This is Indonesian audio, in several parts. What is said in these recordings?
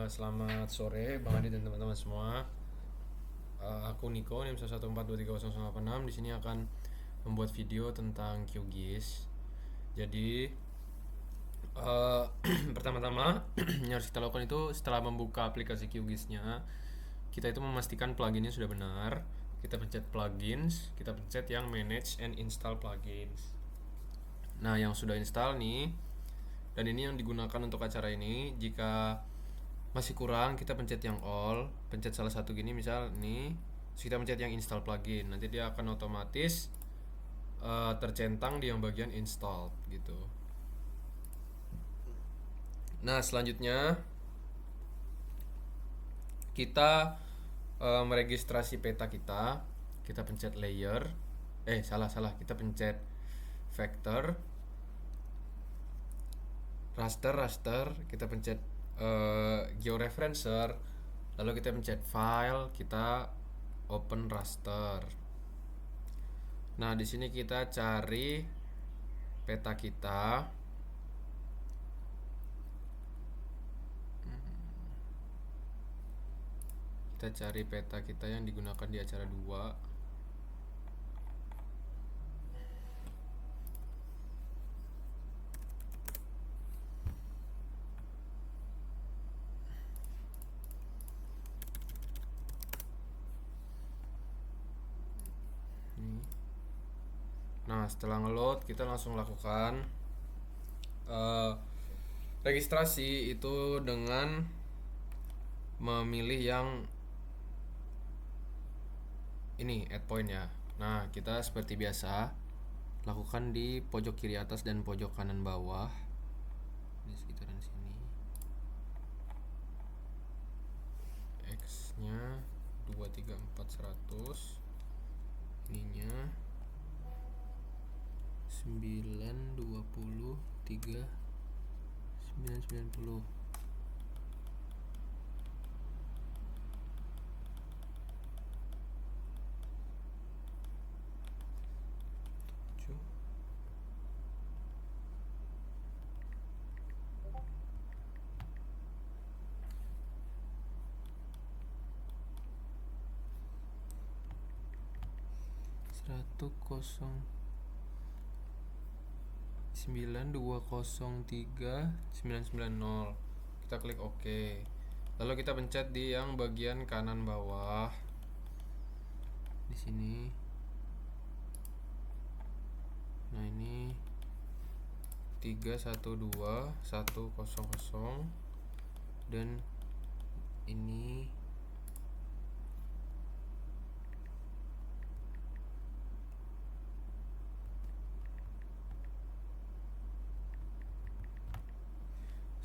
Selamat sore Bang Adi dan teman-teman semua. Aku Niko, NIM 114230886. Di sini akan membuat video tentang QGIS. Jadi pertama-tama yang harus kita lakukan itu setelah membuka aplikasi QGIS-nya, kita itu memastikan pluginnya sudah benar. Kita pencet plugins, kita pencet yang manage and install plugins. Nah, yang sudah install nih, dan ini yang digunakan untuk acara ini. Jika masih kurang, kita pencet yang all, pencet salah satu gini, misal nih, terus kita pencet yang install plugin. Nanti dia akan otomatis tercentang di yang bagian install gitu. Nah, selanjutnya kita meregistrasi peta kita. Kita pencet layer. Salah. Kita pencet vector, raster. Kita pencet georeferencer. Lalu kita pencet file. Kita open raster. Nah, di sini kita cari peta kita. Kita cari peta kita yang digunakan di acara 2. Nah, setelah ngeload, kita langsung lakukan registrasi itu dengan memilih yang ini, add point ya. Nah, kita seperti biasa lakukan di pojok kiri atas dan pojok kanan bawah, di sekitaran sini. X nya 234 100, ininya 920 3 990. Satu kosong 9203 990. Kita klik OK. Lalu kita pencet di yang bagian kanan bawah di sini. Nah, ini 312100 dan ini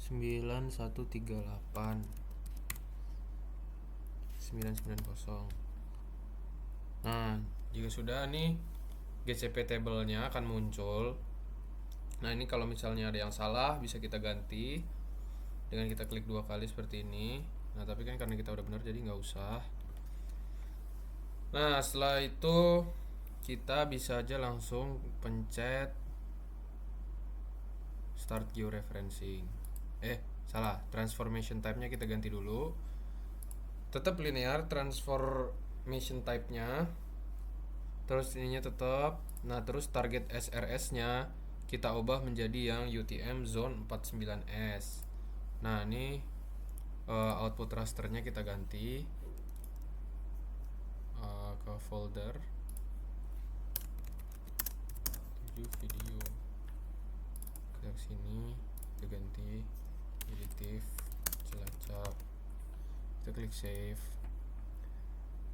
9138 990. Nah, jika sudah nih, GCP table-nya akan muncul. Nah, ini kalau misalnya ada yang salah bisa kita ganti dengan kita klik 2 kali seperti ini. Nah, tapi kan karena kita udah benar jadi nggak usah. Nah, setelah itu kita bisa aja langsung pencet start georeferencing. Transformation type-nya kita ganti dulu. Tetap linear transformation type-nya. Terus ininya tetap. Nah, terus target SRS-nya kita ubah menjadi yang UTM zone 49S. Nah, ini output rasternya kita ganti ke folder 7 video. Kita sini, kita ganti editif Cilacap. Kita klik save.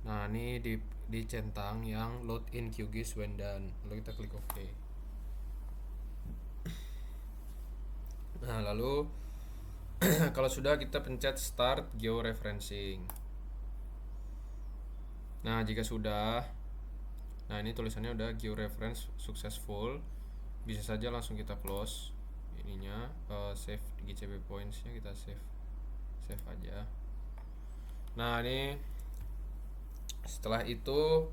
Nah, ini dicentang yang load in QGIS when done. Lalu kita klik OK. Nah, lalu kalau sudah, kita pencet start georeferencing. Nah, jika sudah, nah ini tulisannya udah georeference successful. Bisa saja langsung kita close ininya, save GCP points-nya kita save aja. Nah, ini setelah itu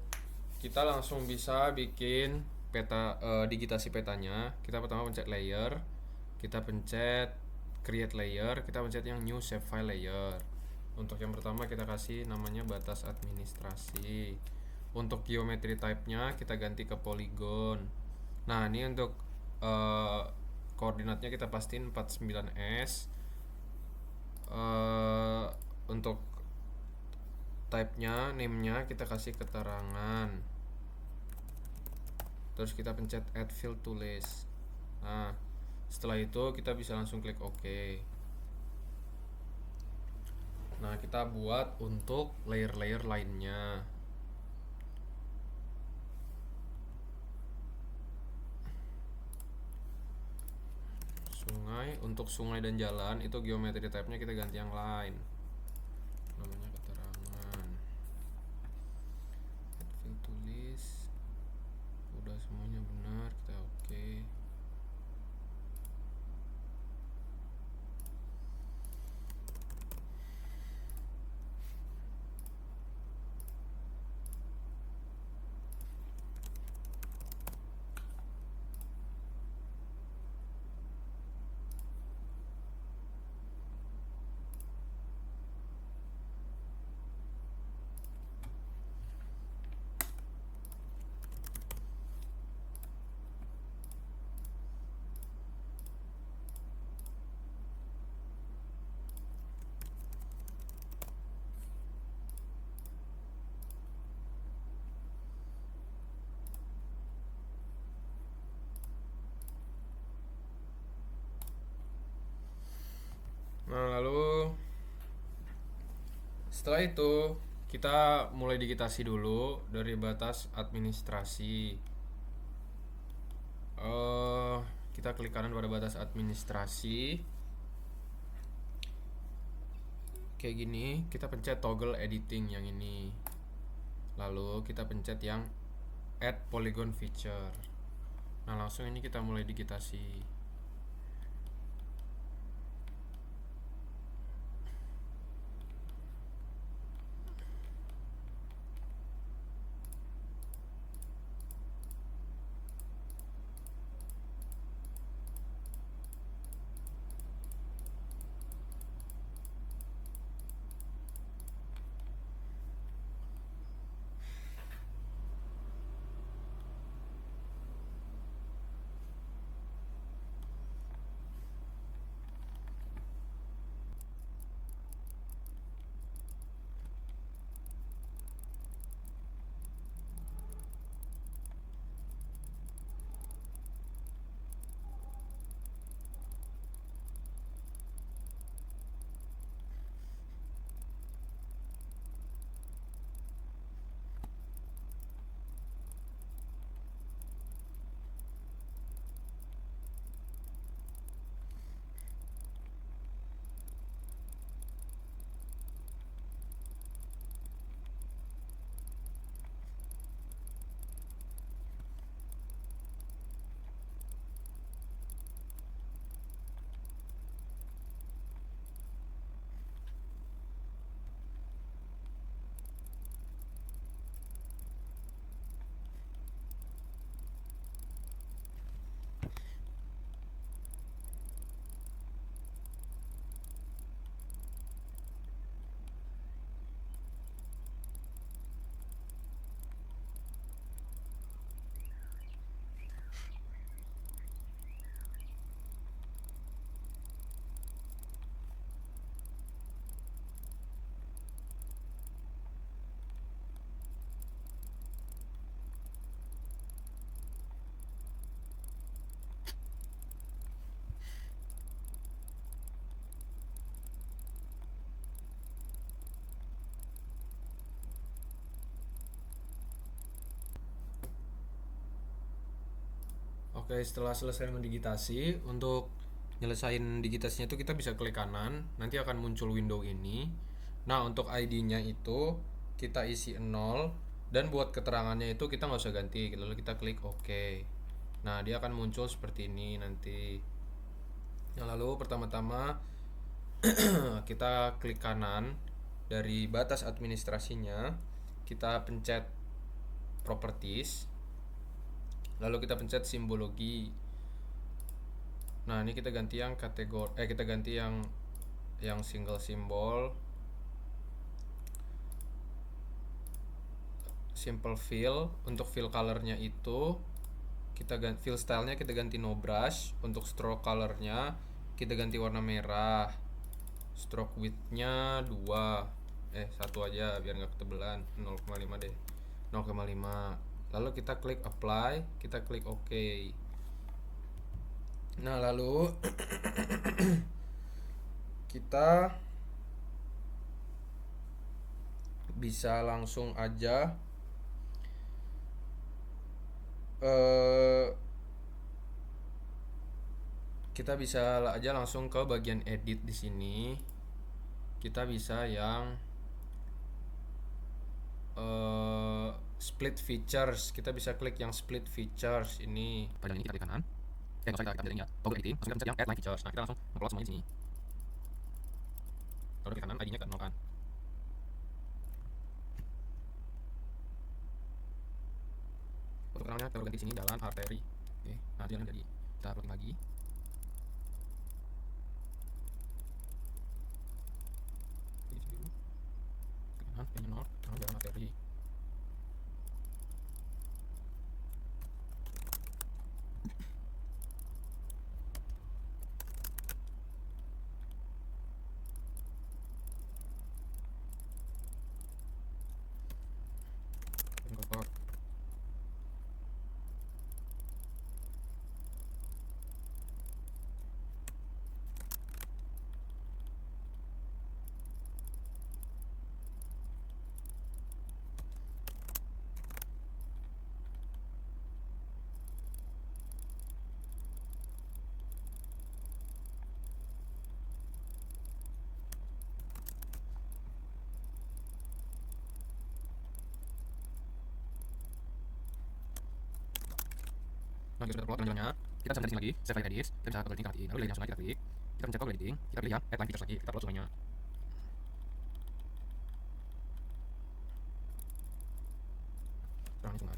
kita langsung bisa bikin peta, digitasi petanya. Kita pertama pencet layer, kita pencet create layer, kita pencet yang new shapefile layer. Untuk yang pertama kita kasih namanya batas administrasi. Untuk geometry type-nya kita ganti ke polygon. Nah, ini untuk koordinatnya kita pastiin 49S. Untuk type-nya, name-nya kita kasih keterangan. Terus kita pencet add field to list. Nah, setelah itu kita bisa langsung klik OK. Nah, kita buat untuk layer-layer lainnya. Sungai, untuk sungai dan jalan itu geometry type-nya kita ganti yang lain. Namanya keterangan. Add field to list. Udah semuanya benar, kita oke. Nah, lalu setelah itu kita mulai digitasi dulu dari batas administrasi. Kita klik kanan pada batas administrasi. Kayak gini, kita pencet toggle editing yang ini. Lalu kita pencet yang add polygon feature. Nah, langsung ini kita mulai digitasi. Oke, setelah selesai mendigitasi, untuk nyelesain digitasinya itu kita bisa klik kanan, nanti akan muncul window ini. Nah, untuk ID-nya itu kita isi 0, dan buat keterangannya itu kita nggak usah ganti, lalu kita klik OK. Nah, dia akan muncul seperti ini nanti. Nah, lalu pertama-tama kita klik kanan dari batas administrasinya, kita pencet properties, lalu kita pencet simbologi. Nah, ini kita ganti yang kategori kita ganti yang single symbol, simple fill. Untuk fill colornya itu kita ganti fill stylenya, kita ganti no brush. Untuk stroke colornya kita ganti warna merah. Stroke widthnya 1 aja biar nggak ketebelan, 0,5 deh, 0,5. Lalu kita klik apply, kita klik OK. Nah, lalu kita bisa langsung aja kita bisa aja langsung ke bagian edit di sini. Kita bisa yang split features. Kita bisa klik yang split features ini. Pada ini kita klik kanan. Nggak usah kita pilih ya. Toggle editing, langsung kita pencet yang add line features. Nah, kita langsung upload semuanya di sini. Kalau klik kanan, ID-nya ke 0 kan. Untuk kanalnya kita ganti di sini jalan arteri. Oke, nah jalan jadi kita upload lagi. Klik kanan, P-nya 0, jalan arteri. Nah, kita sudah upload tampilannya. Kita bisa mencet sini lagi, save file edits. Kita bisa toggle editing kita lalu langsung aja kita klik. Kita pencet toggle editing, kita pilih yang add line features lagi, kita upload semuanya. Terang sungai.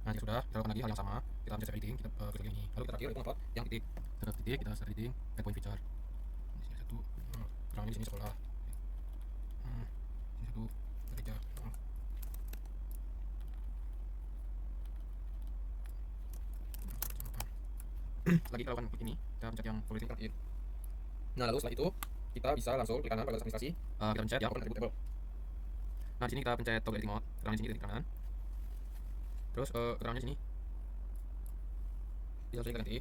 Nah, jika sudah, kita lakukan lagi hal yang sama. Kita pencet save editing, kita klik lagi ini. Lalu kita terakhir upload yang titik. Kita titik, kita start editing, add point feature. Di sini 1, terangnya di sini sekolah. Di sini 1, gereja. Lagi kita lakukan ini, kita pencet yang politik in. Nah, lalu setelah itu kita bisa langsung klik kanan pada administrasi, kita pencet yang open attribute table. Nah, di sini kita pencet toggle editing mode, terang di sini kita klik kanan. Terus keterangannya sini bisa langsung kita ganti.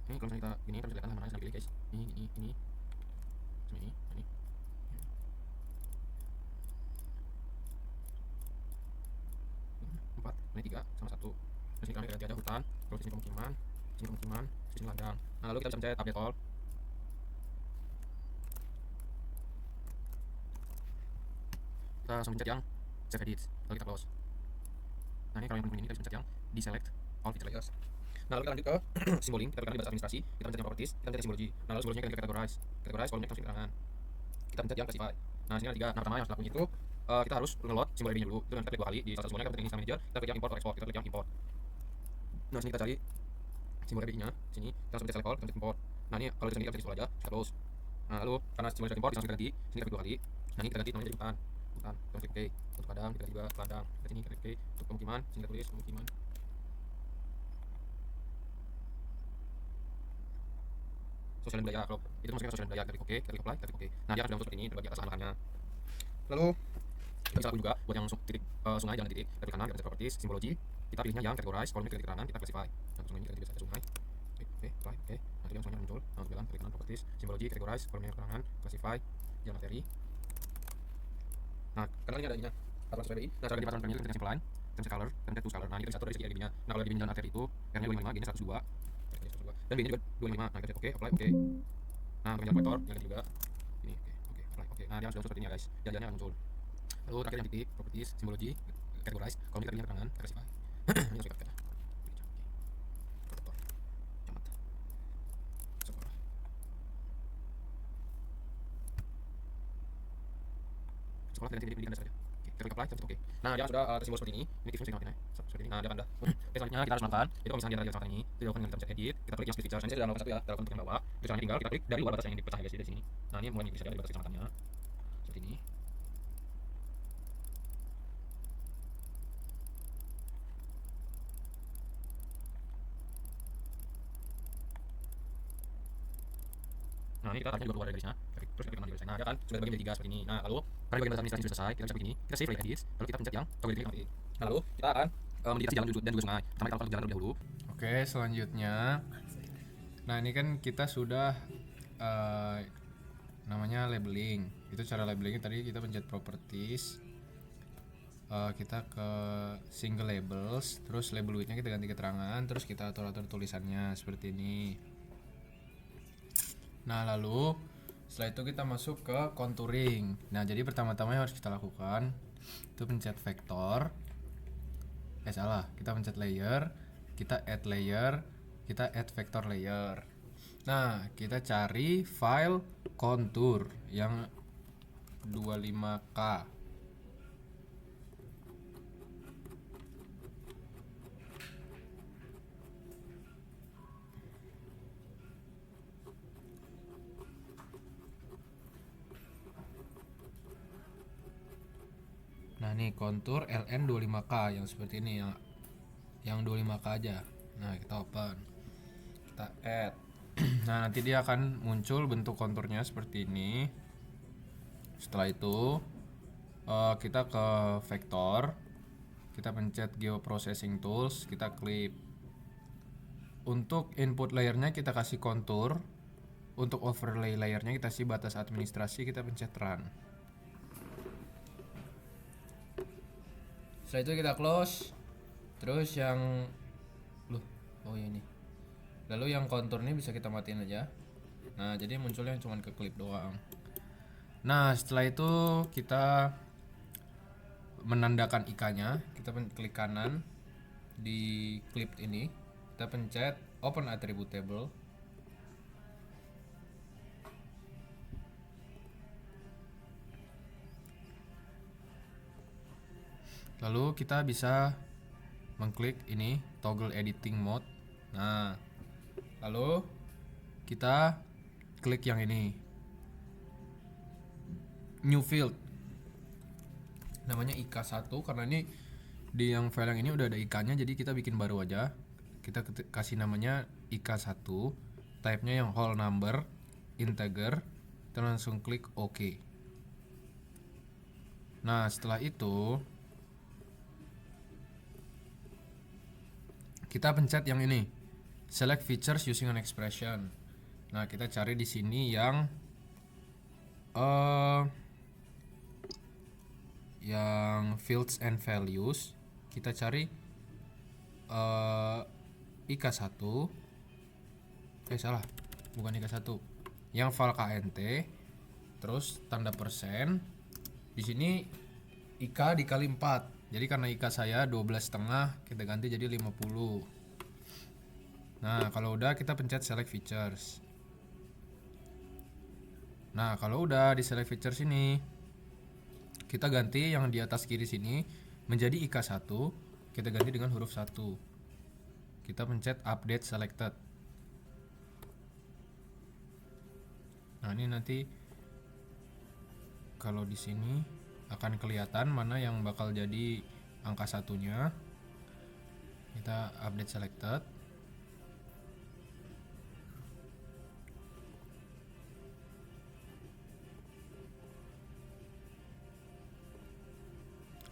Ini kalau misalnya kita gini, kita bisa lihat mana yang pilih guys. Ini sama ini 4, ini 3 sama 1. Di sini kami ganti ada hutan, terus di sini pemukiman, di sini ladang. Nah, lalu kita bisa mencet update all. Kita langsung pencet yang save edit, lalu kita close. Nah, ini kalau yang penting ini kita bisa pencet yang deselect all feature layers. Nah, lalu kita lanjut ke symboling. Kita klik di bahasa administrasi, kita pencet yang properties, kita pencet simbologi. Nah, lalu simbologinya kita categorize, kolomnya kita masukin keterangan. Kita pencet yang classify. Nah, sini ada 3. Nah, pertama yang harus dilakukan itu kita harus nge-load simbol ID-nya dulu. Itu kita klik 2 kali di salah satu simbolnya, kita pencet install manager, kita klik yang import or export, kita klik yang import. Nah, sini kita cari simbol ID-nya, sini kita langsung pencet select all, kita pencet import. Nah, ini kalau di sini kita pencet aja, kita close. Nah, lalu karena simbol sudah import, langsung kita ganti. Sini kita klik 2 kali. Nah, ini kita ganti namanya jadi hutan. Kita klik OK. Untuk ladang kita juga ladang. Kita sini kita klik OK. Untuk pemukiman, sini kita tulis pemukiman. Sosial budaya, kalau itu maksudnya sosial budaya, kita klik OK, kita klik apply, kita klik OK. Nah, dia akan sudah seperti ini, terbagi atas lahan-lahannya. Lalu kita bisa lakukan juga buat yang titik sungai jalan titik, kita klik kanan, kita pencet properties, simbologi, kita pilihnya yang categorize, kolomnya kita klik kanan, kita classify. Nah, sungai ini kita bisa sungai. Oke, apply, oke. Nah, Nah, itu yang semuanya muncul. Nah, untuk jalan klik kanan properties, symbology, categorize, kolomnya keterangan, classify, jalan materi. Nah, karena ini ada ininya aturan sesuai BI. Nah, cara di aturan premium kita simple line, template color, template to color. Nah, ini kita satu dari segi RGB-nya. Nah, kalau RGB jalan materi itu R-nya 255, G-nya 102, dan B-nya juga 255. Nah, kita cek oke, apply oke. Nah, untuk jalan kolektor, jalan juga. Ini oke, apply oke. Nah, dia langsung seperti ini ya guys. Jalannya akan muncul. Lalu terakhir yang titik, properties, symbology, categorize, kolom kita keterangan, classify. Ini langsung kita. Sekolah dan pendidikan dasar aja. Oke, kita klik apply, oke. Nah, dia sudah tersimbol seperti ini. Ini tips tinggal seperti ini. Nah, dia akan dah. Oke, selanjutnya kita harus melakukan. Itu kalau misalnya dia ada ini, itu dilakukan dengan kita pencet edit, kita klik yang split features. Ini saya sudah melakukan satu ya, kita lakukan untuk yang bawah. Itu caranya tinggal kita klik dari luar batas yang dipecah guys di sini. Nah, ini mulai bisa dari batas kecamatannya. Seperti ini. Nah, ini kita tarik juga keluar dari garisnya. Terus kita klik di garisnya. Nah, dia kan sudah bagi menjadi 3 seperti ini. Nah, lalu karena bagian dasar administrasi sudah selesai, kita bisa begini. Kita save edits, lalu kita pencet yang toggle edit. Nah, lalu kita akan mendirikan jalan dan juga sungai. Pertama kita lakukan jalan terlebih dahulu. Oke, selanjutnya. Nah, ini kan kita sudah namanya labeling. Itu cara labelingnya tadi kita pencet properties. Kita ke single labels, terus label widthnya kita ganti keterangan, terus kita atur-atur tulisannya seperti ini. Nah, lalu setelah itu kita masuk ke contouring. Nah, jadi pertama-tama yang harus kita lakukan itu pencet vektor. Kita pencet layer, kita add layer, kita add vector layer. Nah, kita cari file contour yang 25K. Nah, nih kontur LN25K yang seperti ini yang 25K aja. Nah, kita open. Kita add. Nah, nanti dia akan muncul bentuk konturnya seperti ini. Setelah itu kita ke vektor. Kita pencet geoprocessing tools, kita klik. Untuk input layernya kita kasih kontur. Untuk overlay layernya kita kasih batas administrasi, kita pencet run. Setelah itu kita close. Terus yang ini. Lalu yang kontur ini bisa kita matiin aja. Nah, jadi munculnya cuma ke klip doang. Nah, setelah itu kita menandakan ikannya, kita klik kanan di klip ini, kita pencet open attribute table. Lalu kita bisa mengklik ini toggle editing mode. Nah, lalu kita klik yang ini new field, namanya IK1 karena ini di yang file yang ini udah ada ikannya, jadi kita bikin baru aja. Kita kasih namanya IK1, type-nya yang whole number, integer, kita langsung klik OK. Nah, setelah itu kita pencet yang ini, select features using an expression. Nah, kita cari di sini yang fields and values. Kita cari IK1. Bukan IK1. Yang val KNT, terus tanda persen. Di sini IK dikali 4. Jadi karena IK saya 12,5, kita ganti jadi 50. Nah, kalau udah kita pencet select features. Nah, kalau udah di select features ini, kita ganti yang di atas kiri sini menjadi IK1, kita ganti dengan huruf 1. Kita pencet update selected. Nah, ini nanti kalau di sini akan kelihatan mana yang bakal jadi angka satunya. Kita update selected.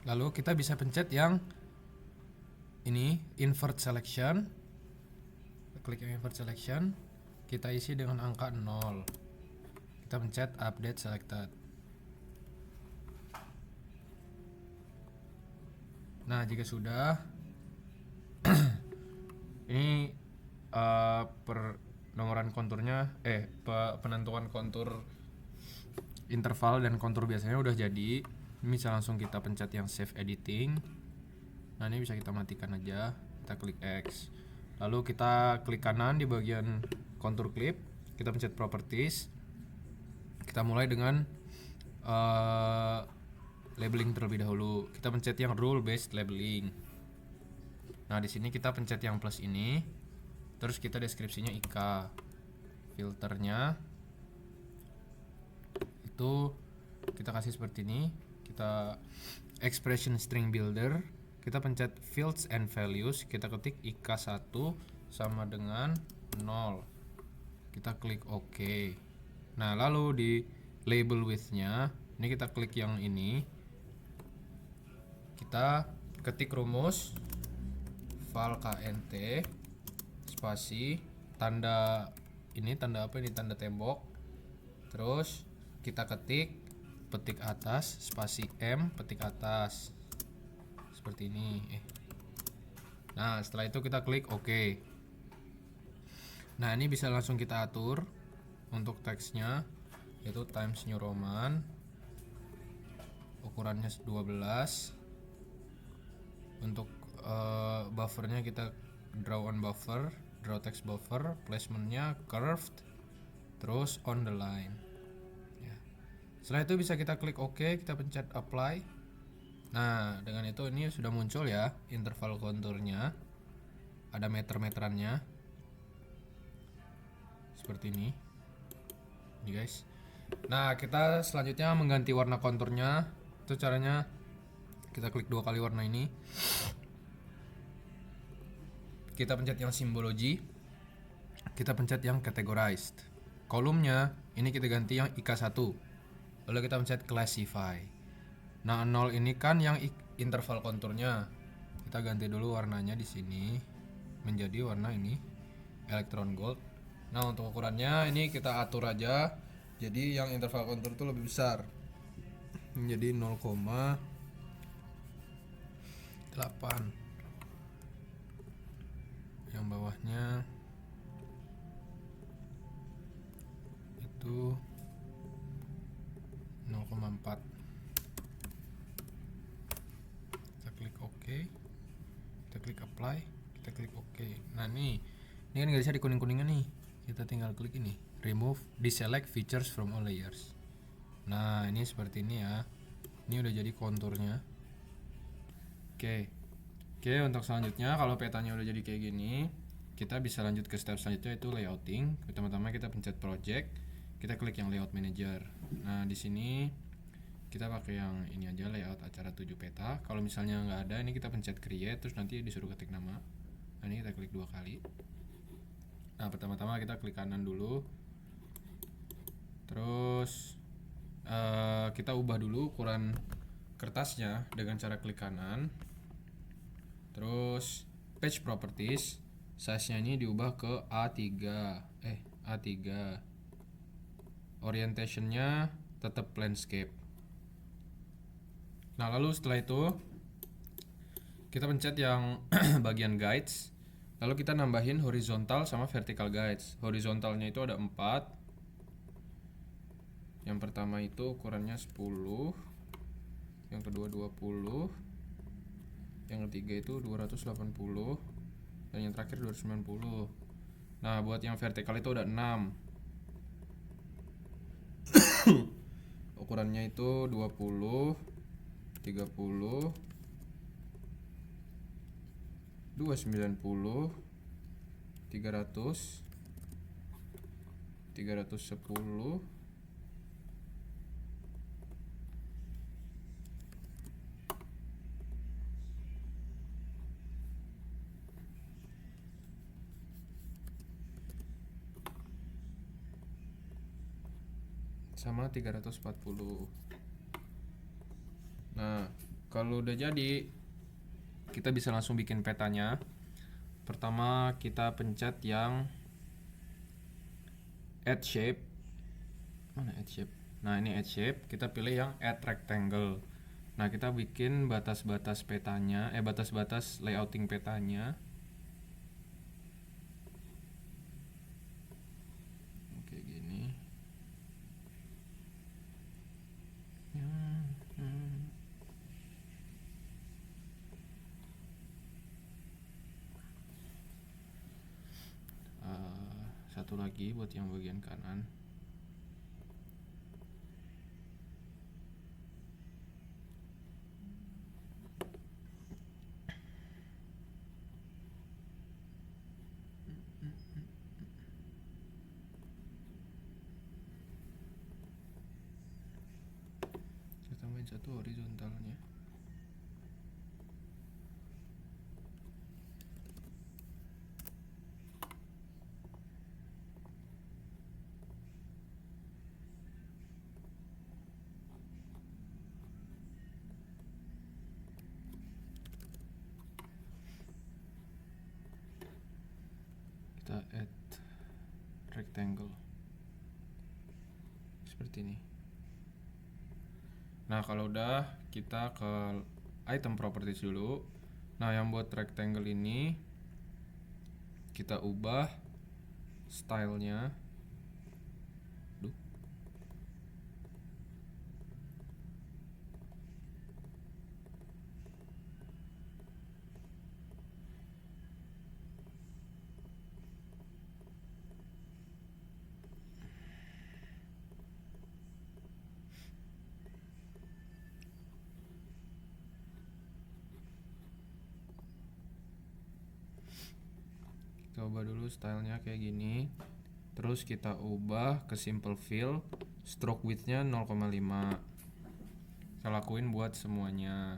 Lalu kita bisa pencet yang ini invert selection. Klik yang invert selection. kita isi dengan angka 0. Kita pencet update selected. Nah, jika sudah ini penomoran konturnya penentuan kontur interval dan kontur biasanya udah jadi. Ini bisa langsung kita pencet yang save editing. Nah, ini bisa kita matikan aja. Kita klik X. Lalu kita klik kanan di bagian kontur clip. Kita pencet properties. Kita mulai dengan labeling terlebih dahulu. Kita pencet yang rule based labeling. Nah, di sini kita pencet yang plus ini. Terus kita deskripsinya IK. Filternya itu kita kasih seperti ini. Kita expression string builder, kita pencet fields and values, kita ketik IK1 sama dengan 0. Kita klik OK. Nah, lalu di label width-nya, ini kita klik yang ini. Kita ketik rumus val knt spasi tanda ini, tanda apa ini, tanda tembok. Terus kita ketik petik atas spasi M petik atas seperti ini. Nah, setelah itu kita klik OK. Nah, ini bisa langsung kita atur untuk teksnya, yaitu Times New Roman, ukurannya 12. Untuk buffernya kita draw on buffer, draw text buffer, placementnya curved, terus on the line. Setelah itu bisa kita klik OK, kita pencet apply. Nah, dengan itu ini sudah muncul ya interval konturnya. Ada meter-meterannya. Seperti ini. Ini guys. Nah, kita selanjutnya mengganti warna konturnya. Itu caranya kita klik 2 kali warna ini. Kita pencet yang symbology. Kita pencet yang categorized. Kolomnya ini kita ganti yang IK1. Lalu kita pencet classify. Nah, 0 ini kan yang interval konturnya. Kita ganti dulu warnanya di sini menjadi warna ini, electron gold. Nah, untuk ukurannya ini kita atur aja. Jadi yang interval kontur itu lebih besar. Menjadi 0,8. Yang bawahnya itu 0,4. Kita klik OK, kita klik apply, kita klik OK. Nah, ini kan nggak bisa di kuning-kuningan nih. Kita tinggal klik ini, remove deselect features from all layers. Nah, ini seperti ini ya. Ini udah jadi konturnya. Oke, untuk selanjutnya kalau petanya udah jadi kayak gini, kita bisa lanjut ke step selanjutnya, yaitu layouting. Pertama-tama kita pencet project, kita klik yang layout manager. Nah, di sini kita pakai yang ini aja, layout acara 7 peta. Kalau misalnya nggak ada, ini kita pencet create, terus nanti disuruh ketik nama. Nah, ini kita klik 2 kali. Nah, pertama-tama kita klik kanan dulu. Terus kita ubah dulu ukuran kertasnya dengan cara klik kanan. Terus page properties, size-nya ini diubah ke A3. Orientation-nya tetap landscape. Nah, lalu setelah itu kita pencet yang bagian guides. Lalu kita nambahin horizontal sama vertical guides. Horizontalnya itu ada 4. Yang pertama itu ukurannya 10. Yang kedua 20. Yang ketiga itu 280. Dan yang terakhir 290. Nah, buat yang vertikal itu ada 6. Ukurannya itu 20, 30, 290, 300, 310, sama 340. Nah, kalau udah jadi, kita bisa langsung bikin petanya. Pertama kita pencet yang add shape. Mana add shape? Nah, ini add shape, kita pilih yang add rectangle. Nah, kita bikin batas-batas petanya, batas-batas layouting petanya. Kayak gini. Satu lagi buat yang bagian kanan. Kita tambahin satu horizontalnya. Kita add rectangle seperti ini. Nah, kalau udah, kita ke item properties dulu. Nah, yang buat rectangle ini kita ubah stylenya. Kita ubah dulu stylenya kayak gini. Terus kita ubah ke simple fill, stroke width-nya 0,5. Kita lakuin buat semuanya.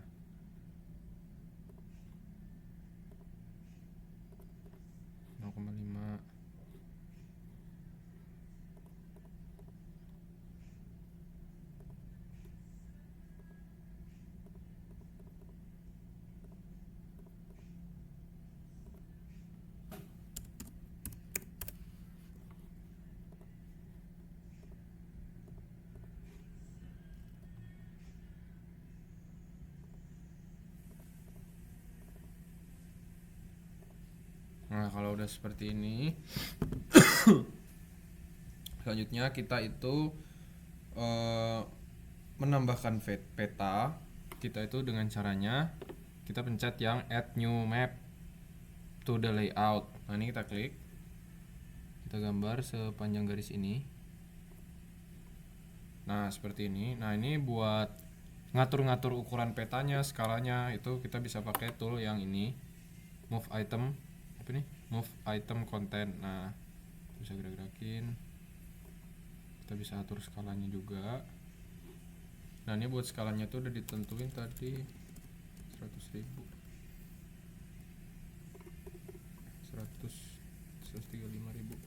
Nah, kalau udah seperti ini, selanjutnya kita itu menambahkan peta. Kita itu dengan caranya kita pencet yang add new map to the layout. Nah, ini kita klik, kita gambar sepanjang garis ini. Nah, seperti ini. Nah, ini buat ngatur-ngatur ukuran petanya, skalanya, itu kita bisa pakai tool yang ini, move item, move item content. Nah, bisa gerak-gerakin, kita bisa atur skalanya juga. Nah, ini buat skalanya tuh udah ditentuin tadi 100.000, 135.000.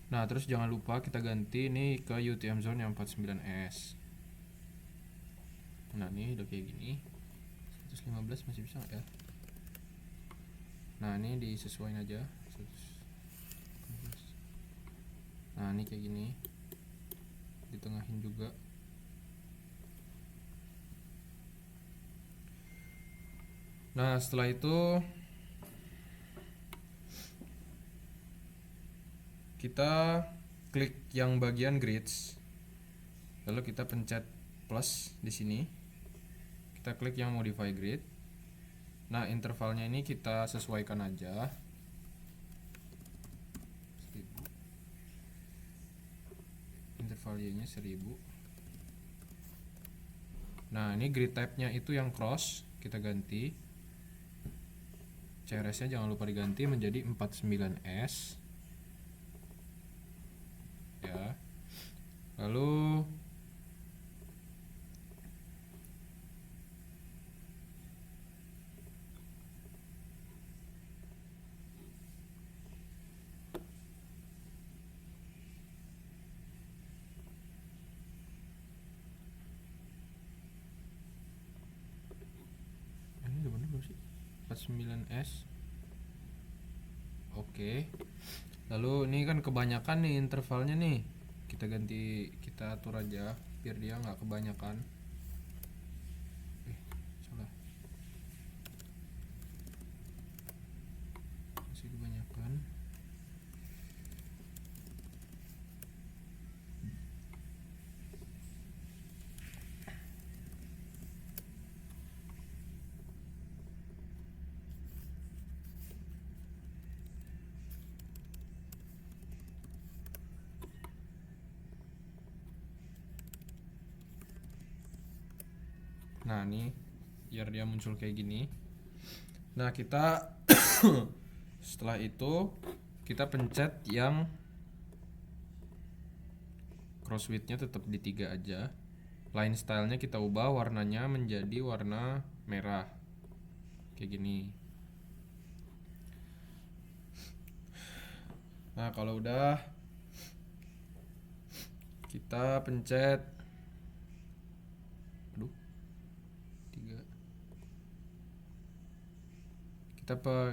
Nah, terus jangan lupa kita ganti nih ke UTM zone yang 49S. Nah, ini udah kayak gini. 115 masih bisa nggak ya? Nah, ini disesuaikan aja 115. Nah, ini kayak gini, ditengahin juga. Nah, setelah itu kita klik yang bagian grids, lalu kita pencet plus di sini, kita klik yang modify grid. Nah, intervalnya ini kita sesuaikan aja, 1000. Interval y-nya 1000. Nah, ini grid type-nya itu yang cross, kita ganti. CRS-nya jangan lupa diganti menjadi 49S. Ya. Lalu 49S. Oke. Lalu ini kan kebanyakan nih intervalnya nih. Kita atur aja biar dia nggak kebanyakan. Salah. Masih kebanyakan. Nah, ini biar dia muncul kayak gini. Nah, kita setelah itu kita pencet yang cross width-nya tetap di 3 aja. Line style-nya kita ubah warnanya menjadi warna merah. Kayak gini. Nah, kalau udah kita pencet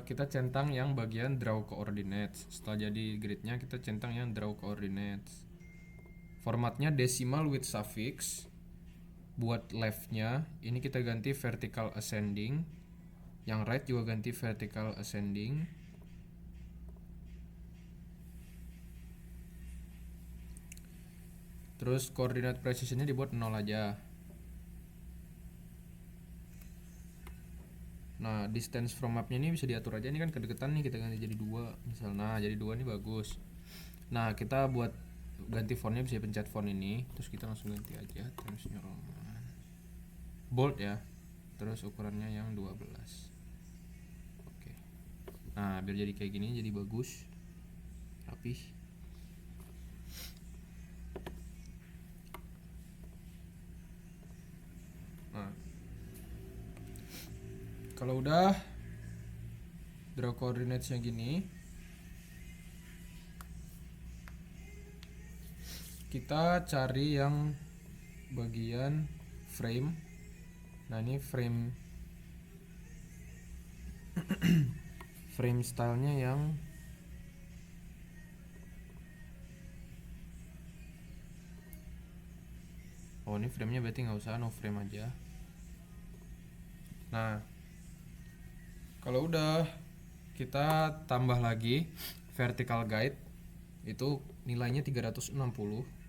kita centang yang bagian draw coordinates. Setelah jadi gridnya kita centang yang draw coordinates. Formatnya decimal with suffix. Buat leftnya ini kita ganti vertical ascending. Yang right juga ganti vertical ascending. Terus coordinate precisionnya dibuat 0 aja. Nah, distance from mapnya ini bisa diatur aja. Ini kan kedekatan nih, kita ganti jadi 2 misal. Nah, jadi 2 ini bagus. Nah, kita buat ganti fontnya bisa pencet font ini. Terus kita langsung ganti aja Times New Roman bold ya. Terus ukurannya yang 12. Oke. Nah, biar jadi kayak gini, jadi bagus, rapih. Nah, kalau udah draw coordinates-nya gini, kita cari yang bagian frame. Nah, ini frame frame stylenya yang ini framenya berarti nggak usah, no frame aja. Nah, kalau udah kita tambah lagi vertical guide, itu nilainya 360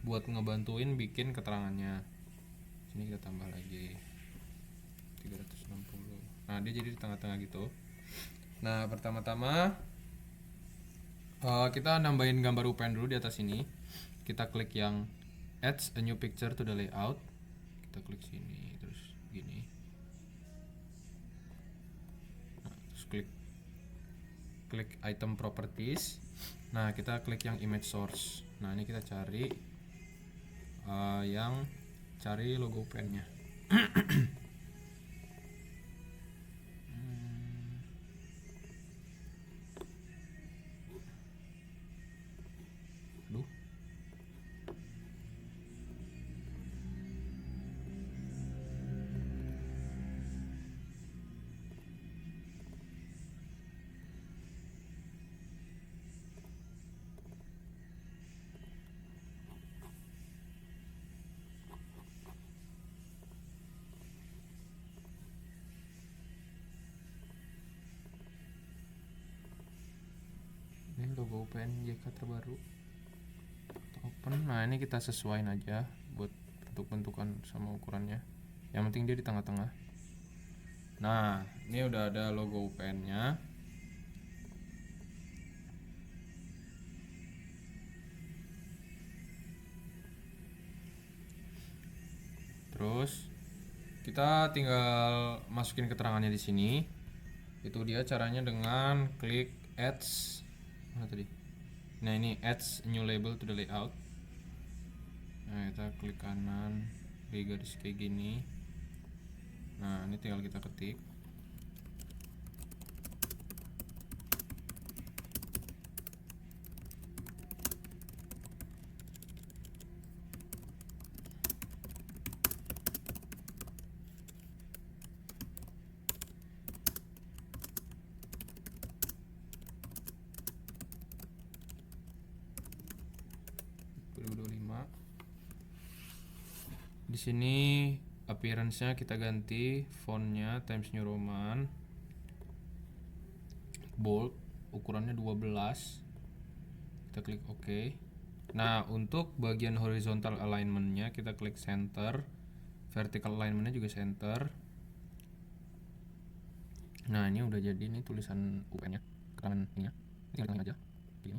buat ngebantuin bikin keterangannya. Sini kita tambah lagi 360. Nah, dia jadi di tengah-tengah gitu. Nah, pertama-tama kita nambahin gambar UPN dulu di atas ini. Kita klik yang add a new picture to the layout. Kita klik sini terus gini. Nah, terus klik item properties. Nah, kita klik yang image source. Nah, ini kita cari cari logo UPN-nya. Ini logo UPN JK terbaru. Open. Nah, ini kita sesuaiin aja buat bentuk-bentukan sama ukurannya. Yang penting dia di tengah-tengah. Nah, ini udah ada logo UPN-nya. Terus kita tinggal masukin keterangannya di sini. Itu dia caranya dengan klik adds. Mana tadi? Nah, ini adds new label to the layout. Nah, kita klik kanan di garis kayak gini. Nah, ini tinggal kita ketik. Di sini appearance-nya kita ganti fontnya Times New Roman, bold, ukurannya 12. Kita klik OK. Nah, untuk bagian horizontal alignment-nya kita klik center, vertical alignment-nya juga center. Nah, ini udah jadi nih tulisan UN-nya, keterangan ini ya. Ini tinggal aja, begini.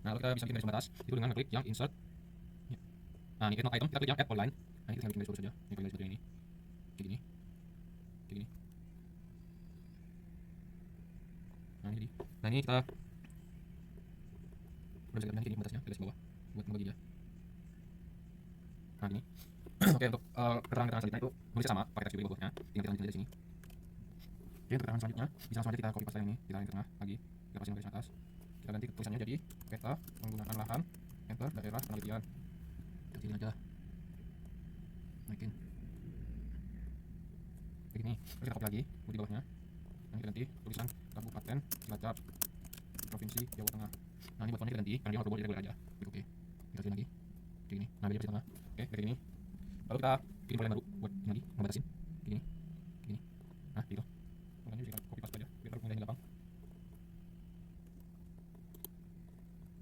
Nah, lalu kita bisa bikin garis pembatas itu dengan klik yang insert. Nah, ini item kita klik yang add outline. Nah, kita tinggal bikin garis lurus saja. Ini garis seperti ini. Kayak gini. Kayak gini. Nah, ini jadi. Nah, ini kita udah bisa lihat ini batasnya garis bawah buat membagi dia. Nah, ini. Oke, untuk keterangan selanjutnya itu nulisnya sama pakai teks di bawahnya. Tinggal kita lanjutin aja di sini. Oke, untuk keterangan selanjutnya bisa langsung aja kita copy paste yang ini, kita di tengah lagi, kita pasang garis atas. Kita ganti tulisannya jadi peta menggunakan lahan, enter daerah penelitian. Kecilin aja. Naikin. Begini, terus kita copy lagi di bawahnya. Nanti kita ganti tulisan Kabupaten Cilacap, Provinsi Jawa Tengah. Nah, ini buat fontnya kita ganti, karena dia warna boleh aja. Oke, kita klik lagi. Kayak gini. Nah, biar di tengah. Oke, kayak gini. Lalu kita bikin pola yang baru buat ini lagi, ngebatasin. Kayak gini. Kayak gini. Nah, gitu. Makanya bisa copy paste aja, biar mudah gampang.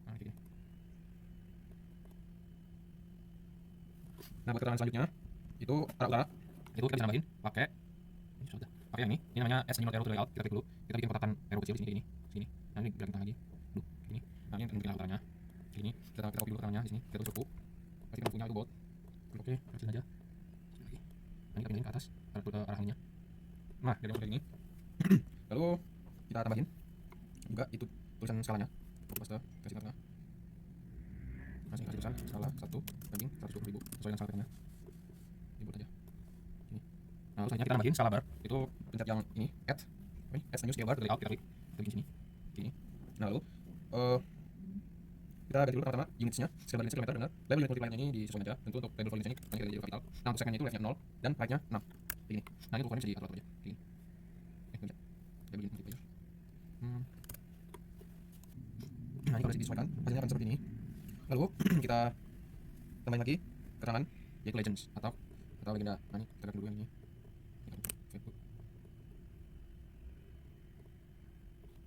Nah, kayak gini. Nah, buat keterangan selanjutnya itu arah utara. Itu kita bisa nambahin pakai ini sudah. Pakai yang ini. Ini namanya add new arrow to layout. Kita klik dulu. Kita bikin kotakan arrow kecil di sini kayak gini. Sini. Nah, ini gerakin tangan lagi. Duh, gini. Nah, ini bikin arah utaranya. Kayak gini. Kita copy dulu keterangannya di sini. Kita tulis buku. Pastikan bukunya itu bold. Oke, kecilin aja. Lagi. Nah, ini kita pindahin ke atas ke arah ininya. Nah, jadi kayak gini. Lalu kita tambahin juga itu tulisan skalanya. Copy paste kasih tengah. Kasih tulisan skala 1 banding 120.000 sesuai dengan skala katanya. Dibuat aja. Ini. Nah, terus selanjutnya kita nambahin skala bar. Itu pencet yang ini add new scale bar to layout, kita klik. Kita bikin sini. Gini. Nah, lalu kita ganti dulu pertama unitsnya, scale bar unitsnya kilometer benar. Label unit multiplier ini disesuaikan aja. Tentu untuk label for unitsnya ini kita jadi kapital. Nah, untuk segmennya itu leftnya 0 dan rightnya 6. Begini. Nah, ini ukurannya bisa diatur aja. Begini. Pencet. Label unit multiplier. Nah, ini kalau disesuaikan hasilnya akan seperti ini. Lalu kita tambahin lagi keterangan yaitu legends atau legenda. Nah, ini kita ganti dulu yang ini. Facebook.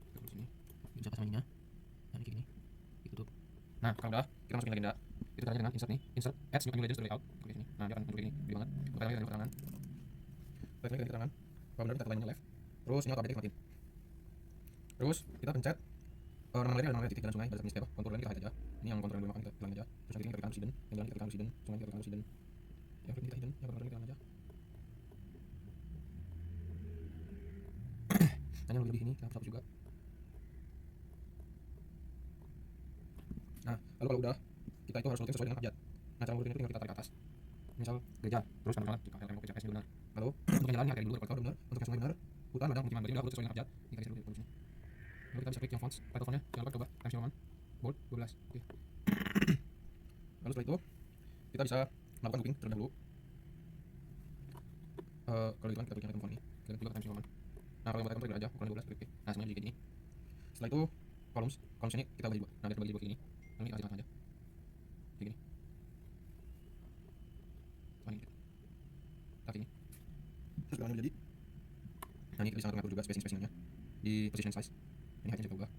Kita tulis ini. Bisa pasang ininya. Nah, ini kayak gini. Ditutup. Nah, kalau udah kita masukin legenda. Itu caranya dengan insert nih. Insert add new legends to layout. Klik sini. Nah, dia akan muncul ini. Gede banget. Kita lagi ganti keterangan. Kita ganti keterangan. Kalau benar kita lainnya left. Terus ini automatic matiin. Terus kita pencet nama lainnya nama titik dan sungai pada jenis apa. Kontur lain kita hide aja. Ini yang kontur yang belum makan kita hilang aja. Terus nanti ini kita klik resident. Yang lain kita klik resident. Sungai kita klik resident. Yang kita hidden. Yang kontur lain kita hilang aja. Nah, yang lebih ini kita hapus juga. Nah, lalu kalau udah kita itu harus routing sesuai dengan abjad. Nah, cara routing itu tinggal kita tarik ke atas. Misal gereja, terus tanda jika tembok CPS-nya benar. Lalu untuk jalan hargai dulu kalau benar, untuk yang sungai benar, hutan ladang pemukiman berarti udah sesuai dengan abjad. Kita geser dulu di sini. Lalu kita bisa klik yang fonts, title fontnya, jangan lupa coba Times New Roman, bold 12. Oke. Lalu setelah itu kita bisa melakukan grouping terlebih dahulu. Kalau gitu kan kita klik yang item font ini, kita klik juga Times New Roman. Nah, kalau yang buat item klik aja, ukuran 12, klik. Nah, semuanya jadi kayak gini. Setelah itu columns ini kita bagi dua. Nah, dia terbagi dua kayak gini. Lalu kita kasih tengah aja. Kayak gini. Ini terus sekarang jadi. Nah, ini kita bisa ngatur juga spacingnya di position size. Ini height-nya juga ubah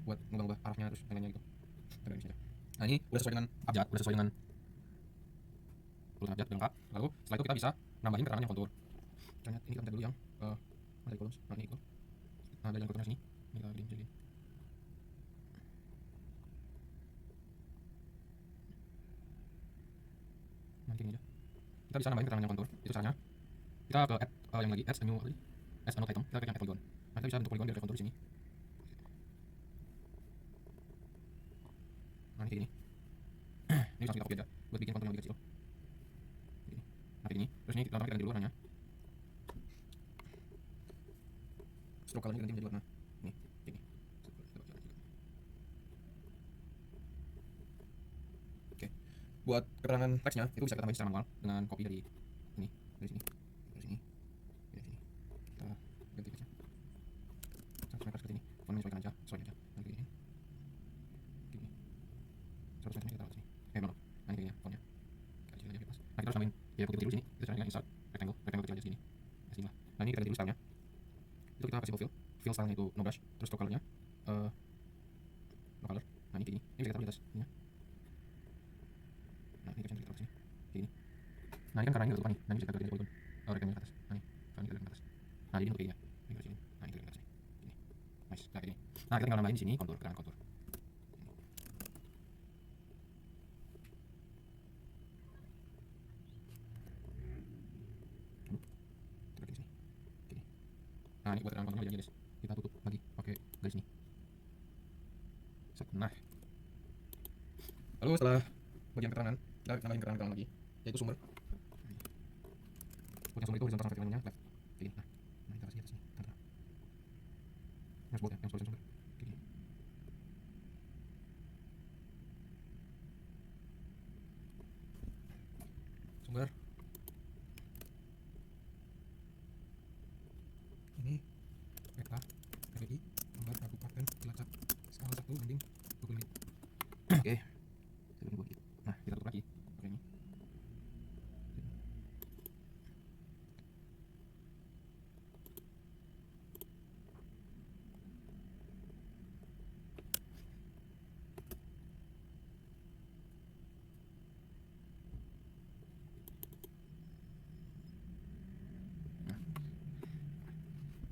buat ngubah arahnya terus lain-lainnya gitu. Kita ini saja. Nah, ini udah sesuai dengan abjad, udah sesuai dengan tulisan abjad lengkap. Lalu setelah itu kita bisa nambahin keterangan yang kontur. Misalnya ini kita pencet dulu yang ada columns. Nah, ini itu. Nah, ada yang konturnya sini. Ini kita gedein jadi. Nanti ini aja. Kita bisa nambahin keterangan yang kontur. Itu caranya. Kita ke add yang lagi add a new item. Kita klik yang add polygon. Nah, kita bisa bentuk polygon dari kontur di sini. Nah, ini kayak gini. Ini langsung kita copy aja buat bikin kontur yang lebih kecil. Ini. Nah, kayak gini. Terus ini kita ganti dulu warnanya. Stroke colornya ganti menjadi warna. Nih, kayak gini. Oke. Buat keterangan teksnya itu bisa kita tambahin secara manual dengan copy dari ini, dari sini. Seperti ini, font menyesuaikan aja, sesuaikan aja. Nanti gini, 100 cm kita taruh sini. ini kita ganti dulu stylenya. Itu kita kasih fill stylenya itu no brush, terus stroke colornya no color. Nah ini kayak gini, ini bisa kita taruh di atas ini ya. Nah ini kita taruh sini kayak gini. Nah ini kan karena ini udah nih, nah ini bisa kita taruh di polygon rectangle ke atas. Nah ini, sekarang kita lihat ke atas. Nah jadi untuk kayak gini ya, ini garis ini. Nah ini kita lihat ke atas nih, gini. Nice, nah kayak gini. Nah kita tinggal nambahin di sini kontur, keterangan kontur. Nah ini buat keterangan konturnya guys, kita tutup lagi pakai garis ini. Nah lalu setelah bagian keterangan kita tambahin keterangan lagi, yaitu sumber. Buat yang sumber itu horizontal sama vertikalnya left kayak gini. Nah kita kasih atas sini tanda yang sumber ya, yang sumber kayak gini. Sumber ini peta RRI nomor Kabupaten Cilacap skala 1/20 menit. Oke, nah kita tutup lagi pakai ini.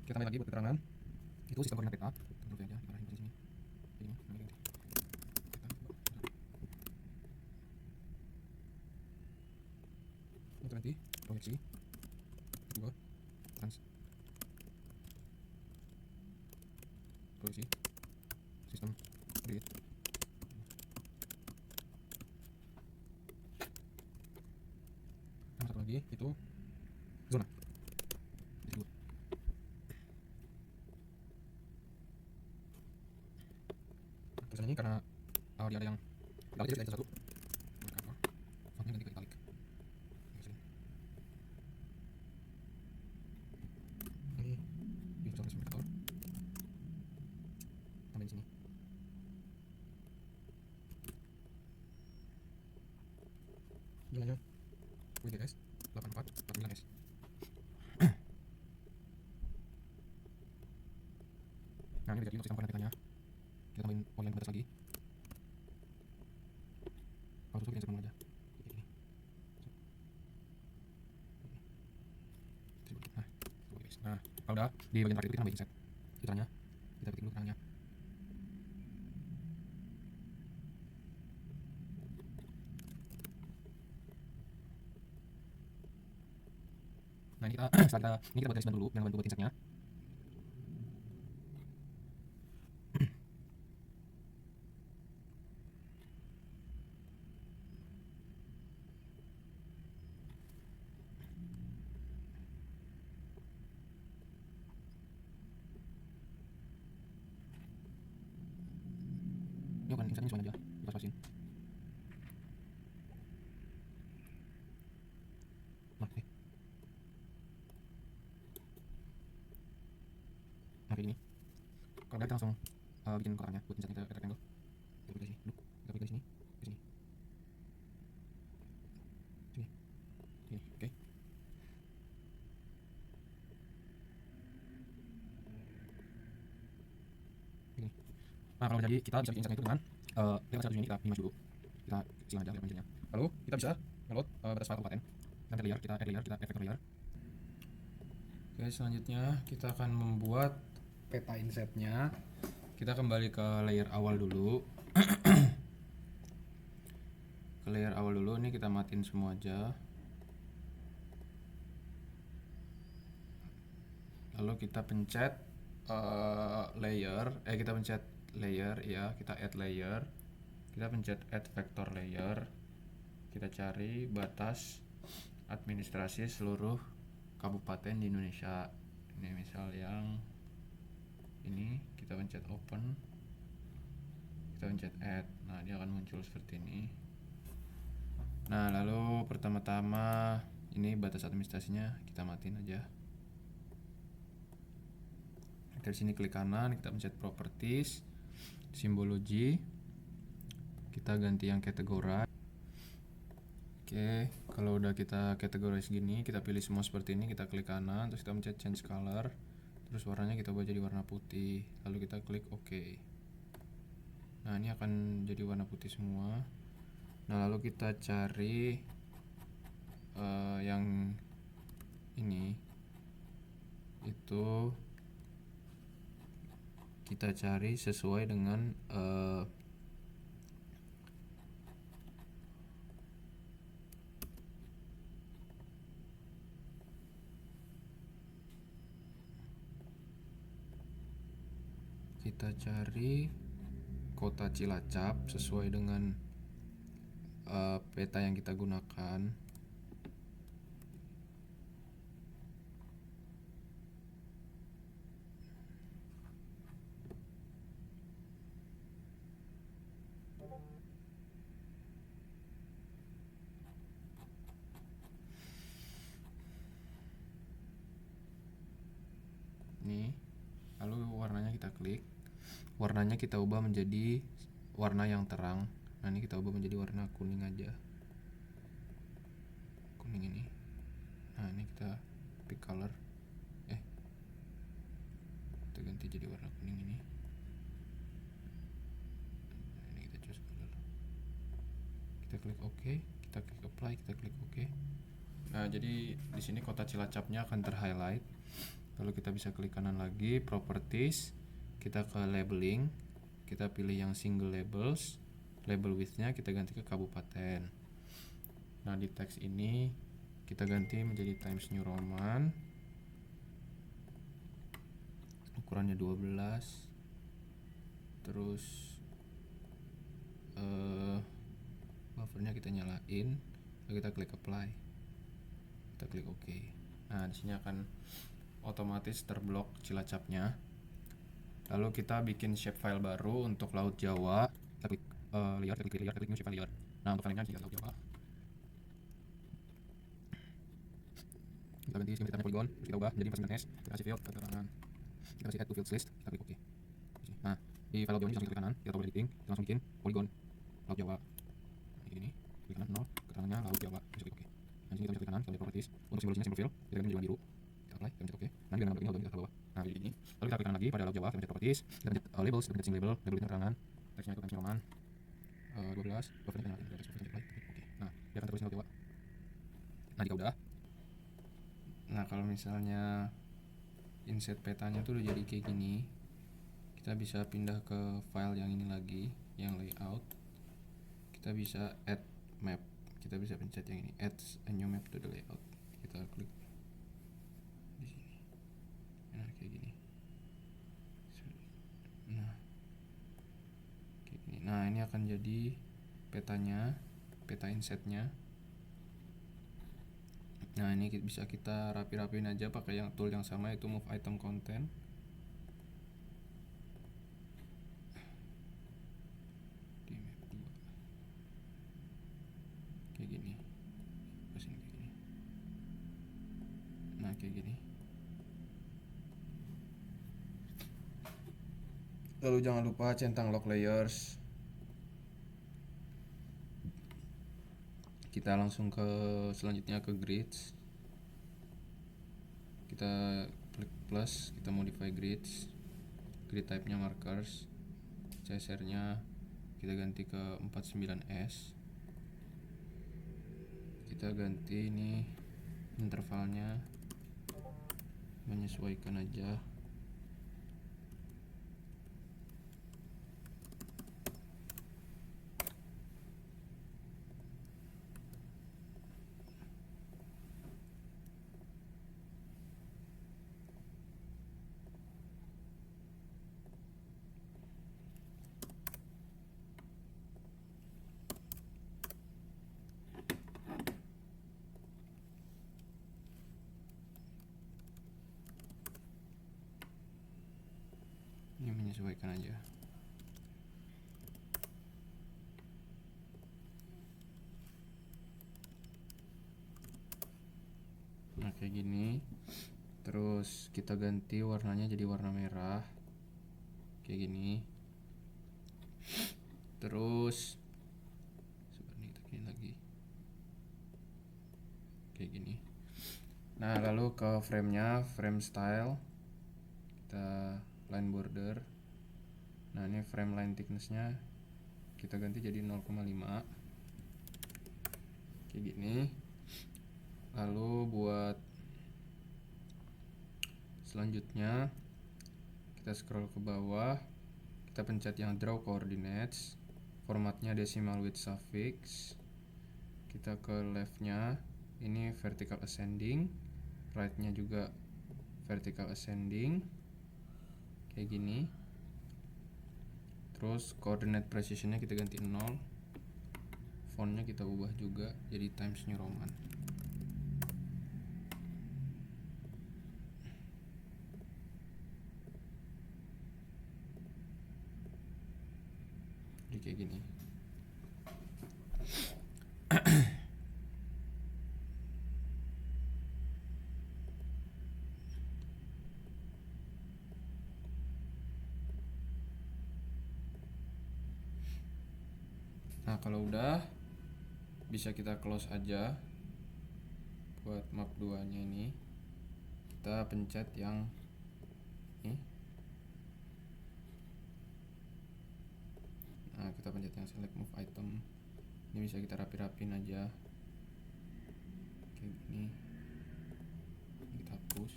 Kita tambahin lagi buat keterangan itu sistem koordinat peta. Tentu aja diparahin dari sini ini namanya peta nanti proyeksi kedua trans proyeksi sistem grid. Yang satu lagi itu zona. Tulisan ini karena dia ada yang italic, jadi kita satu fontnya ganti ke italic. Ini user specificator tambahin sini. Jumlahnya WDS 8449S. Nah ini jadi untuk sistem koordinat petanya. Kita tambahin polyline batas lagi. Kalau susah kita insert aja kayak gini. Nah kalau udah di bagian terakhir itu kita tambahin insert filternya, kita ketik dulu keterangannya. Nah ini kita setelah ini kita buat garis dulu yang bantu buat insertnya. Ini kan insertnya semuanya aja kita pasin. Nah oke. Nah kayak gini. Kalau udah kita langsung bikin kotaknya buat insertnya ke rectangle. Kita pilih sini, kita pilih sini, ke sini, sini, sini, oke. Ini. Nah kalau udah jadi kita bisa bikin insertnya itu dengan lewat satu ini kita minimize dulu, kita kecilin aja lebar panjangnya. Lalu kita bisa ngeload batas file kabupaten. Nanti layer kita add layer, kita add vector layer. Oke selanjutnya kita akan membuat peta insetnya. Kita kembali ke layer awal dulu. Ke layer awal dulu, ini kita matiin semua aja. Lalu kita pencet kita pencet layer ya, kita add layer, kita pencet add vector layer, kita cari batas administrasi seluruh kabupaten di Indonesia. Ini misal yang ini, kita pencet open, kita pencet add. Nah dia akan muncul seperti ini. Nah lalu pertama-tama ini batas administrasinya kita matiin aja. Dari sini klik kanan, kita pencet properties, simbology, kita ganti yang categorize, Oke, kalau udah kita categorize gini, kita pilih semua seperti ini, kita klik kanan, terus kita mencet change color, terus warnanya kita ubah jadi warna putih, lalu kita klik OK. Nah, ini akan jadi warna putih semua. Nah, lalu kita cari yang ini, itu kita cari sesuai dengan kita cari kota Cilacap sesuai dengan peta yang kita gunakan. Nih, lalu warnanya kita klik, warnanya kita ubah menjadi warna yang terang. Nah, ini kita ubah menjadi warna kuning aja, kuning ini. Nah, ini kita pick color, kita ganti jadi warna kuning ini. Nah, ini kita choose color, kita klik OK, kita klik apply, kita klik OK. Nah, jadi di sini kota Cilacapnya akan terhighlight. Lalu kita bisa klik kanan lagi, properties, kita ke labeling, kita pilih yang single labels, label width-nya kita ganti ke kabupaten. Nah, di teks ini kita ganti menjadi Times New Roman, ukurannya 12, terus buffernya kita nyalain, lalu kita klik apply, kita klik OK. Nah, di sini akan otomatis terblok Cilacapnya. Lalu kita bikin shape file baru untuk Laut Jawa. Kita klik layer, kita klik new shape file layer. Nah, untuk filenya kita Laut Jawa. Kita ganti skin polygon, terus kita ubah menjadi 49s. Kita kasih field keterangan. Kita kasih add to fields list, kita klik OK. Nah, di file Laut Jawa ini langsung klik kanan, kita double editing, kita langsung bikin polygon Laut Jawa. Nah, ini klik kanan 0, keterangannya Laut Jawa, kita klik OK. Nah, di sini kita bisa klik kanan, kita lihat properties. Untuk simbolnya simple fill, kita ganti menjadi warna biru. Kita apply, kita pencet OK. Nah, di dalam ini kita ke bawah. Nah, jadi ini. Lalu kita klik kanan lagi pada Laut Jawa, kita pencet properties, kita pencet labels, kita pencet single label, label itu keterangan, teksnya itu Times New Roman 12, buffernya kita nyalain, kita apply, kita klik OK. Nah, dia akan terus Laut Jawa. Nah, jika udah, nah kalau misalnya inset petanya tuh udah jadi kayak gini, kita bisa pindah ke file yang ini lagi, yang layout. Kita bisa add map, kita bisa pencet yang ini, add a new map to the layout. Kita klik di sini. Nah, kayak gini. Nah, kayak gini. Nah, ini akan jadi petanya, peta insetnya. Nah, ini bisa kita rapi-rapiin aja pakai yang tool yang sama, yaitu move item content. Di map 2 kayak gini, kesini kayak gini. Nah, kayak gini. Lalu jangan lupa centang lock layers. Kita langsung ke selanjutnya ke grids. Kita klik plus, kita modify grids. Grid type-nya markers. CSR-nya kita ganti ke 49S. Kita ganti ini intervalnya, menyesuaikan aja. Ini menyesuaikan aja. Nah, kayak gini. Terus kita ganti warnanya jadi warna merah, kayak gini. Terus sebenarnya kita gini lagi. kayak gini. Nah, lalu ke frame-nya, frame style, kita line border. Nah, ini frame line thickness-nya kita ganti jadi 0,5 kayak gini. Lalu buat selanjutnya kita scroll ke bawah, kita pencet yang draw coordinates, formatnya decimal with suffix. Kita ke left-nya, ini vertical ascending, right-nya juga vertical ascending kayak gini. Terus coordinate precision-nya kita ganti 0, font-nya kita ubah juga jadi Times New Roman. Jadi kayak gini. Nah, kalau udah bisa kita close aja. Buat map 2 nya ini kita pencet yang ini. Nah, kita pencet yang select move item. Ini bisa kita rapi-rapin aja kayak gini. Kita hapus.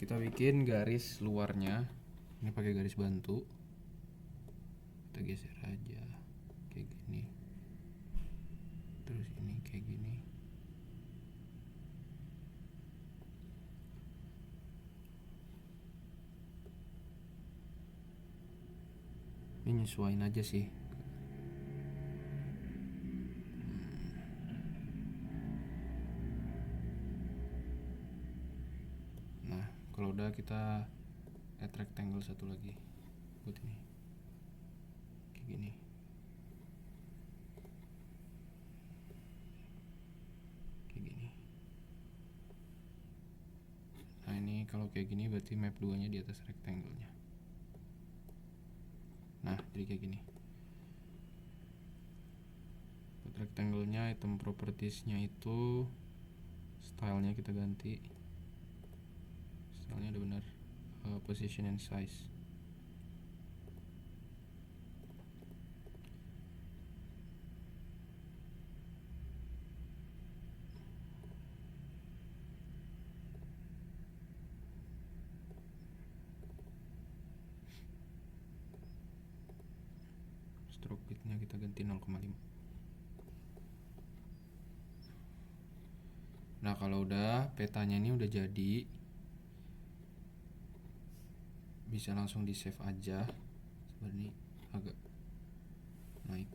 Kita bikin garis luarnya. Ini pakai garis bantu. Kita geser aja kayak gini. Terus ini kayak gini. Ini nyesuaiin aja sih. Nah, kalau udah kita add rectangle satu lagi buat ini kayak gini. Kayak gini. Nah, ini kalau kayak gini berarti map 2 nya di atas rectangle-nya. Nah, jadi kayak gini. Buat rectangle-nya, item properties-nya itu style-nya kita ganti. Style-nya udah benar. Position and size. Stroke width-nya kita ganti 0,5. Nah, kalau udah petanya ini udah jadi, bisa langsung di save aja. Sebenarnya agak naik.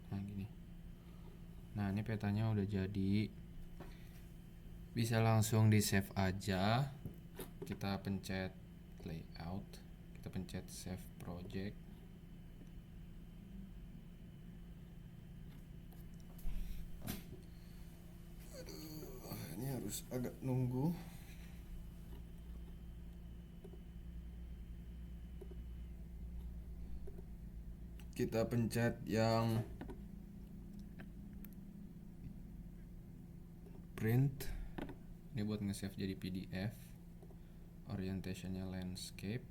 Nah, gini. Nah, ini petanya udah jadi, bisa langsung di save aja. Kita pencet layout, kita pencet save project. Ini harus agak nunggu. Kita pencet yang print. Ini buat nge-save jadi PDF. Orientationnya landscape.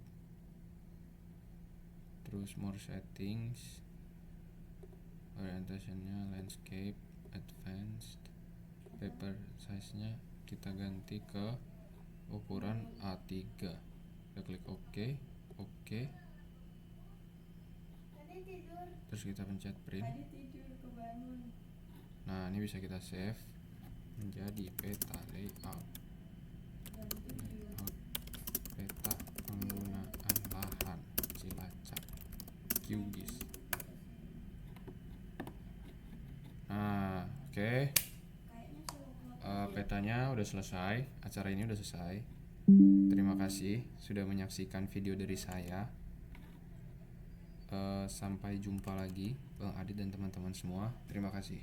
Terus more settings. Orientationnya landscape, advanced. Paper size-nya kita ganti ke ukuran A3. Kita klik OK, OK. Terus kita pencet print. Nah, ini bisa kita save menjadi peta layout. Peta penggunaan lahan Cilacap QGIS. Nah, oke. Petanya udah selesai, acara ini udah selesai. Terima kasih sudah menyaksikan video dari saya. Sampai jumpa lagi Bang Adit dan teman-teman semua. Terima kasih.